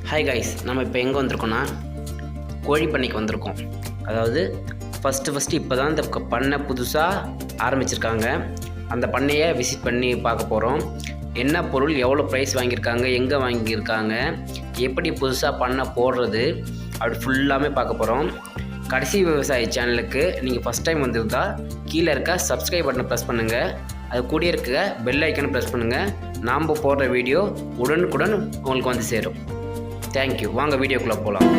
Hi guys, நம்ம இப்போ எங்கே வந்திருக்கோன்னா கோழி பண்ணைக்கு வந்திருக்கோம். அதாவது ஃபஸ்ட்டு இப்போ தான் இந்த பண்ணை புதுசாக ஆரம்பிச்சிருக்காங்க. அந்த பண்ணையை விசிட் பண்ணி பார்க்க போகிறோம். என்ன பொருள், எவ்வளோ ப்ரைஸ் வாங்கியிருக்காங்க, எங்கே வாங்கியிருக்காங்க, எப்படி புதுசாக பண்ணை போடுறது, அப்படி ஃபுல்லாமே பார்க்க போகிறோம். கடைசி விவசாயி சேனலுக்கு நீங்கள் ஃபஸ்ட் டைம் வந்திருந்தால் கீழே இருக்க சப்ஸ்கிரைப் பட்டனை ப்ரெஸ் பண்ணுங்கள். அது கூட இருக்க பெல் ஐக்கனை ப்ரெஸ் பண்ணுங்கள். நாம் போடுற வீடியோ உடனுக்குடன் உங்களுக்கு வந்து சேரும். தேங்க்யூ. வாங்க வீடியோக்குள்ளே போகலாம்.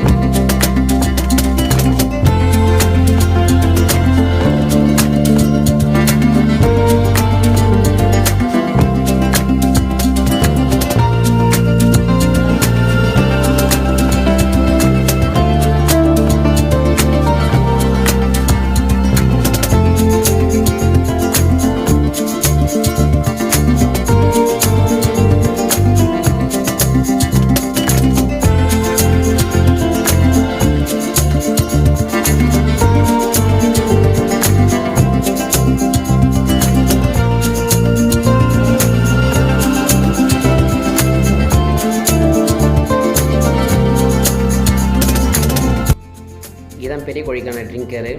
இதுதான் பெரிய கோழிக்கான ட்ரிங்கரு.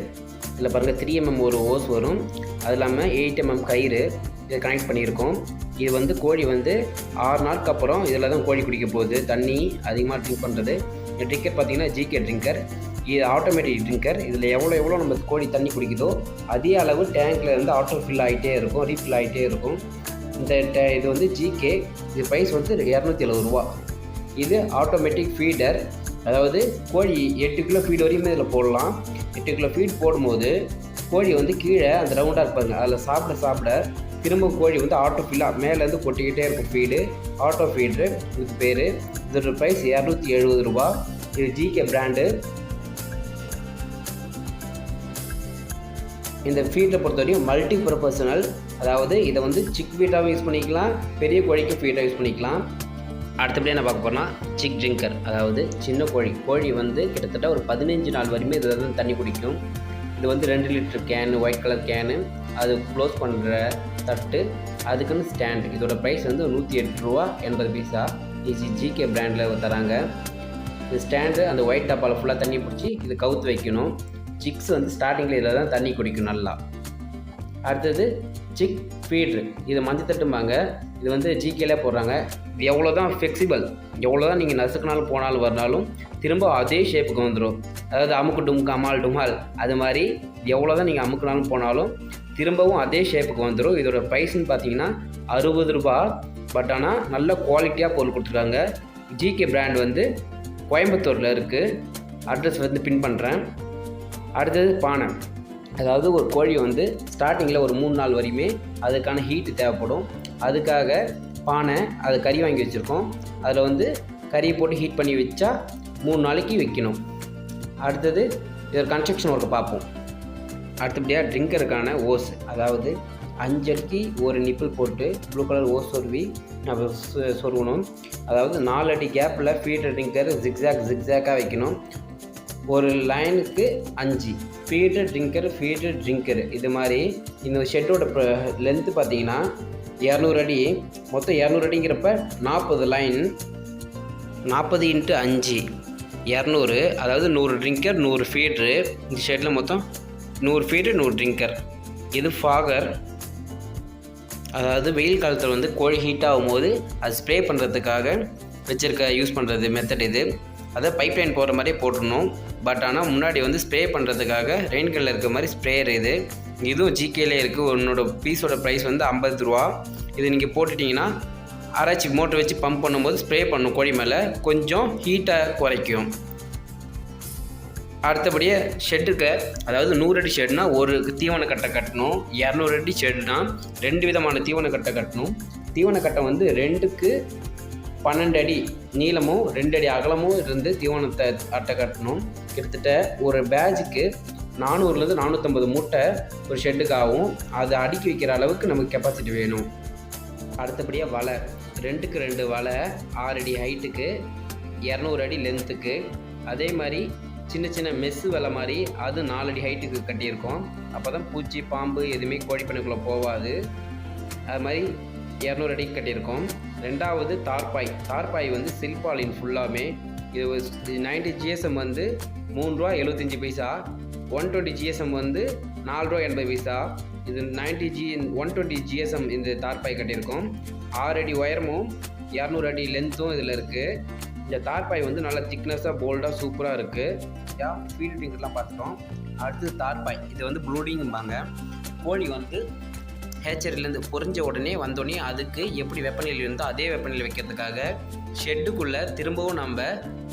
இதில் பாருங்கள் 3mm ஒரு ஓஸ் வரும். அது இல்லாமல் 8mm கயிறு இதை கனெக்ட் பண்ணியிருக்கோம். இது வந்து கோழி வந்து 6 நாளுக்கு அப்புறம் இதில் தான் கோழி குடிக்க போகுது. தண்ணி அதிகமாக ட்ரிங்க் பண்ணுறது. இந்த ட்ரிங்கர் பார்த்திங்கன்னா ஜிகே ட்ரிங்கர். இது ஆட்டோமேட்டிக் ட்ரிங்கர். இதில் எவ்வளோ நம்ம கோழி தண்ணி குடிக்குதோ அதே அளவு டேங்க்கில் இருந்து ஆட்டோ ஃபில் ஆகிட்டே இருக்கும், ரீஃபில் ஆகிட்டே இருக்கும். இது வந்து ஜிகே. இது ப்ரைஸ் வந்து 270 ரூபா. இது ஆட்டோமேட்டிக் ஃபீடர். அதாவது கோழி 8 கிலோ ஃபீட் வரையுமே இதில் போடலாம். 8 கிலோ ஃபீட் போடும்போது கோழி வந்து கீழே அந்த ரவுண்டாக இருப்பாங்க, அதில் சாப்பிட திரும்ப கோழி வந்து ஆட்டோ ஃபீலாக மேலேருந்து கொட்டிக்கிட்டே இருக்கும் ஃபீடு. ஆட்டோ ஃபீட்ரு இதுக்கு பேர். இதோட ப்ரைஸ் 270 ரூபா. இது ஜிகே பிராண்டு. இந்த ஃபீடரை பொறுத்தவரையும் மல்டி பர்பஸனல். அதாவது இதை வந்து சிக் ஃபீட்டாகவும் யூஸ் பண்ணிக்கலாம், பெரிய கோழிக்கு ஃபீட்டாக யூஸ் பண்ணிக்கலாம். அடுத்தபடியாக என்ன பார்க்க போகிறோன்னா சிக் ட்ரிங்கர். அதாவது சின்ன கோழி வந்து கிட்டத்தட்ட ஒரு 15 நாள் வரையுமே இதில் தான் தண்ணி குடிக்கும். இது வந்து 2 litre can, white colour can, அது க்ளோஸ் பண்ணுற தட்டு, அதுக்குன்னு ஸ்டாண்டு. இதோட ப்ரைஸ் வந்து 108 ரூபா 80 பைசா. இது ஜிகே பிராண்டில் தராங்க. இந்த ஸ்டாண்டு அந்த ஒயிட் டப்பாவில் ஃபுல்லாக தண்ணி பிடிச்சி இது கவுத்து வைக்கணும். சிக்ஸ் வந்து ஸ்டார்டிங்கில் இதில் தான் தண்ணி குடிக்கும் நல்லா. அடுத்தது சிக் ஃபீட்ரு. இது மஞ்சள் தட்டும்பாங்க. இது வந்து ஜிகேலே போடுறாங்க. இது எவ்வளோ தான் ஃப்ளெக்சிபிள், எவ்வளோ தான் நீங்கள் நசுக்குனாலும் போனாலும் வரனாலும் திரும்ப அதே ஷேப்புக்கு வந்துடும். அதாவது அமுக்கு டுமுக்கு அமால் டுமால் அது மாதிரி எவ்வளோ தான் நீங்கள் அமுக்குனாலும் போனாலும் திரும்பவும் அதே ஷேப்புக்கு வந்துடும். இதோட ப்ரைஸ்ன்னு பார்த்தீங்கன்னா 60 ரூபா. பட் ஆனால் நல்ல குவாலிட்டியாக பொருள் கொடுத்துருக்காங்க. ஜிகே பிராண்ட் வந்து கோயம்புத்தூரில் இருக்குது. அட்ரஸ் வந்து பின் பண்ணுறேன். அடுத்தது பானை. அதாவது ஒரு கோழி வந்து ஸ்டார்டிங்கில் ஒரு 3 நாள் வரையுமே அதுக்கான ஹீட்டு தேவைப்படும். அதுக்காக பானை, அது கறி வாங்கி வச்சுருக்கோம். அதில் வந்து கறியை போட்டு ஹீட் பண்ணி வச்சா 3 நாளைக்கு வைக்கணும். அடுத்தது இதோட கன்ஸ்ட்ரக்ஷன் ஒர்க்கை பார்ப்போம். அடுத்தபடியாக ட்ரிங்கருக்கான ஓஸ். அதாவது 5 அடிக்கு ஒரு நிப்பிள் போட்டு ப்ளூ கலர் ஓஸ் சொருகணும். அதாவது 4 அடி கேப்பில் ஃபீடர் ட்ரிங்கர் ஜிக்ஸாக்காக வைக்கணும். ஒரு லைனுக்கு 5 ஃபீடர் ட்ரிங்கர் இது மாதிரி. இந்த ஷெட்டோட லென்த்து பார்த்தீங்கன்னா 200 அடி. மொத்தம் 200 அடிங்கிறப்ப 40 லைன், 40 × 5 200. அதாவது 100 ட்ரிங்கர் 100 ஃபீட்ரு. இந்த ஷெட்டில் மொத்தம் 100 ஃபீட்ரு 100 ட்ரிங்கர். இது ஃபாகர். அதாவது வெயில் காலத்தில் வந்து கோழி ஹீட் ஆகும்போது அது ஸ்ப்ரே பண்ணுறதுக்காக யூஸ் பண்ணுறது மெத்தட் இது. அதை பைப்லைன் போடுற மாதிரியே போட்டுடணும். பட் ஆனால் முன்னாடி வந்து ஸ்ப்ரே பண்ணுறதுக்காக ரெயின்கல்லில் இருக்க மாதிரி ஸ்ப்ரேயர் இது. இதுவும் ஜிகேலே இருக்குது. உன்னோட பீஸோட ப்ரைஸ் வந்து 50 ரூபா. இது நீங்கள் போட்டுட்டிங்கன்னா அரைச்சி மோட்டர் வச்சு பம்ப் பண்ணும்போது ஸ்ப்ரே பண்ணும் கோழி மேலே, கொஞ்சம் ஹீட்டை குறைக்கும். அடுத்தபடியே ஷெட்டுக்கு, அதாவது 100 அடி ஷெட்னா ஒரு தீவன கட்டை கட்டணும். 200 அடி ஷெட்னா 2 விதமான தீவன கட்டை கட்டணும். தீவன கட்டை வந்து 2க்கு 12 அடி நீளமும் 2 அடி அகலமும் இருந்து தீவனத்தை அட்டை கட்டணும். கிட்டத்தட்ட ஒரு பேட்சுக்கு 400லேருந்து 450 மூட்டை ஒரு ஷெட்டுக்கு ஆகும். அதை அடுக்கி வைக்கிற அளவுக்கு நமக்கு கெப்பாசிட்டி வேணும். அடுத்தபடியாக வலை. 2க்கு 2 வலை 6 அடி ஹைட்டுக்கு, 200 அடி லென்த்துக்கு. அதே மாதிரி சின்ன மெஸ்ஸு வலை மாதிரி அது 4 அடி ஹைட்டுக்கு கட்டியிருக்கோம். அப்போ தான் பூச்சி பாம்பு எதுவுமே கோழி பண்ணைக்குள்ளே போகாது. அது மாதிரி 200 அடிக்கு கட்டியிருக்கோம். ரெண்டாவது தார்பாய் வந்து சில்பாலின் ஃபுல்லாமே இது 90 GSM வந்து ₹3.75, 120 GSM வந்து ₹4.80. இது 120 GSM இந்த தார்பாய் கட்டியிருக்கோம். 6 அடி உயரமும் 200 அடி லென்த்தும் இதில் இருக்குது. இந்த தார்பாய் வந்து நல்லா திக்னஸாக போல்டாக சூப்பராக இருக்குது. ஃபீல்ட் டிங்கர்லாம் பார்த்துட்டோம். அடுத்து தார்பாய், இது வந்து ப்ளூடிங்பாங்க. கோழி வந்து ஹேச்சரிலேருந்து பொறிஞ்ச உடனே வந்தோடனே அதுக்கு எப்படி வெப்பநிலை இருந்தோ அதே வெப்பநிலை வைக்கிறதுக்காக ஷெட்டுக்குள்ளே திரும்பவும் நம்ம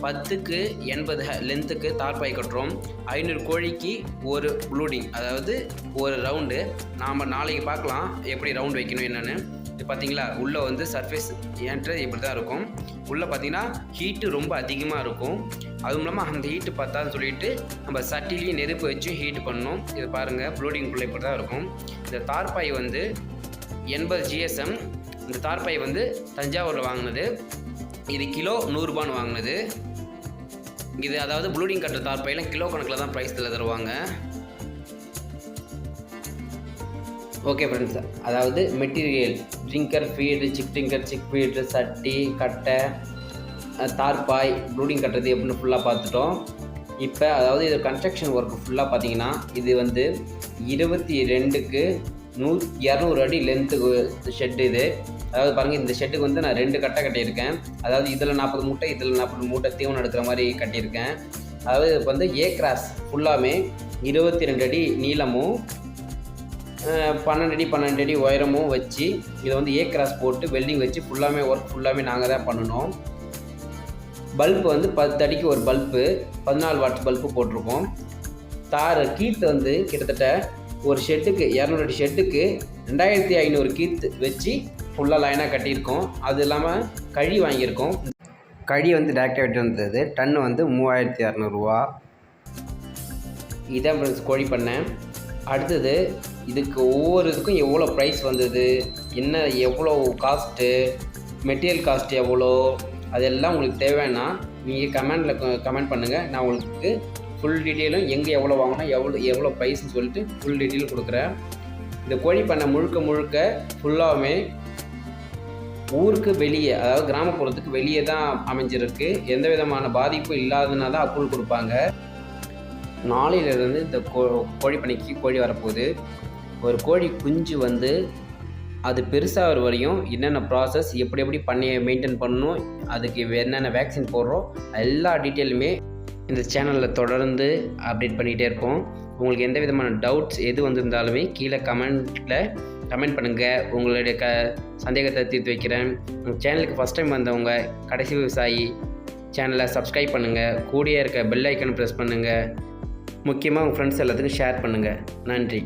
10க்கு 80 லென்த்துக்கு தார்பாய் கட்டுறோம். 500 கோழிக்கு ஒரு ப்ளூடிங், அதாவது ஒரு ரவுண்டு. நாம் நாளைக்கு பார்க்கலாம் எப்படி ரவுண்ட் வைக்கணும் என்னென்னு. இது பார்த்தீங்களா, உள்ளே வந்து சர்ஃபேஸ் ஏன்றது இப்படி தான் இருக்கும். உள்ளே பார்த்தீங்கன்னா ஹீட்டு ரொம்ப அதிகமாக இருக்கும். அதுவும் இல்லாமல் அந்த ஹீட்டு பார்த்தான்னு சொல்லிட்டு நம்ம சட்டிலையும் நெருப்பு வச்சு ஹீட்டு பண்ணணும். இது பாருங்கள், ப்ளூடிங்குள்ளே இப்படி தான் இருக்கும். இந்த தார்பாய் வந்து 80 GSM. இந்த தார்பாய் வந்து தஞ்சாவூரில் வாங்கினது. இது கிலோ 100 ரூபான்னு வாங்கினது. இது அதாவது ப்ளூடிங் கட்டுற தார்பாயெல்லாம் கிலோ கணக்கில் தான் ப்ரைஸில் தருவாங்க. ஓகே ஃப்ரெண்ட்ஸ், அதாவது material drinker feed, chick drinker, chick feed, சட்டி, கட்டை, தார்பாய், ப்ளூடிங் கட்டுறது எப்படின்னு ஃபுல்லாக பார்த்துட்டோம். இப்போ அதாவது இது கன்ஸ்ட்ரக்ஷன் ஒர்க் ஃபுல்லாக பார்த்தீங்கன்னா இது வந்து 22க்கு 200 அடி லென்த்துக்கு ஷெட்டு. இது அதாவது பாருங்கள், இந்த ஷெட்டுக்கு வந்து நான் 2 கட்டை கட்டியிருக்கேன். அதாவது இதில் 40 மூட்டை, இதில் 40 மூட்டை தீவனம் எடுக்கிற மாதிரி கட்டியிருக்கேன். அதாவது இப்போ வந்து ஏ கிராஸ் ஃபுல்லாமே 22 அடி நீளமும் 12 அடி உயரமும் வச்சு இதை வந்து ஏ கிராஸ் போட்டு வெல்டிங் வச்சு ஃபுல்லாமே ஒர்க் ஃபுல்லாமே நாங்கள் தான் பண்ணணும். பல்பு வந்து 10 அடிக்கு ஒரு பல்பு, 14 வாட்ஸ் பல்பு போட்டிருக்கோம். கீத்து வந்து கிட்டத்தட்ட ஒரு ஷெட்டுக்கு 200 அடி ஷெட்டுக்கு 2500 கீத்து வச்சு ஃபுல்லாக லைனாக கட்டியிருக்கோம். அது இல்லாமல் கழி வாங்கியிருக்கோம். கழி வந்து டேரக்டாக வெட்டி வந்தது. டன்னு வந்து 3200 ரூபா. இதான் ஃப்ரெண்ட்ஸ் கோழி பண்ணேன். அடுத்தது இதுக்கு ஒவ்வொரு இதுக்கும் எவ்வளோ ப்ரைஸ் வந்தது, என்ன எவ்வளோ காஸ்ட்டு, மெட்டீரியல் காஸ்ட் எவ்வளோ, அதெல்லாம் உங்களுக்கு தேவைன்னா நீங்கள் கமெண்ட் பண்ணுங்கள். நான் உங்களுக்கு ஃபுல் டீட்டெயிலும் எங்கே எவ்வளோ வாங்கினா எவ்வளோ ப்ரைஸ்ன்னு சொல்லிட்டு ஃபுல் டீட்டெயில் கொடுக்குறேன். இந்த கோழி பண்ணை முழுக்க ஃபுல்லாகவே ஊருக்கு வெளியே, அதாவது கிராமப்புறத்துக்கு வெளியே தான் அமைஞ்சிருக்கு. எந்த விதமான பாதிப்பும் இல்லாததுனா தான் அப்புல் கொடுப்பாங்க. நாளையிலேருந்து இந்த கோழி பண்ணைக்கு கோழி வரப்போகுது. ஒரு கோழி குஞ்சு வந்து அது பெருசாகிற வரையும் என்னென்ன ப்ராசஸ், எப்படி பண்ணையை மெயின்டைன் பண்ணணும், அதுக்கு என்னென்ன வேக்சின் போடுறோம், எல்லா டீட்டெயிலுமே இந்த சேனலில் தொடர்ந்து அப்டேட் பண்ணிகிட்டே இருப்போம். உங்களுக்கு எந்த விதமான டவுட்ஸ் எது வந்திருந்தாலுமே கீழே கமெண்ட் பண்ணுங்கள். உங்களுடைய சந்தேகத்தை தீர்த்து வைக்கிறேன். உங்கள் சேனலுக்கு ஃபஸ்ட் டைம் வந்தவங்க கடைசி விவசாயி சேனலை சப்ஸ்கிரைப் பண்ணுங்கள். கூடயே இருக்க பெல் ஐக்கன் ப்ரெஸ் பண்ணுங்கள். முக்கியமாக உங்கள் ஃப்ரெண்ட்ஸ் எல்லாத்துக்கும் ஷேர் பண்ணுங்கள். நன்றி.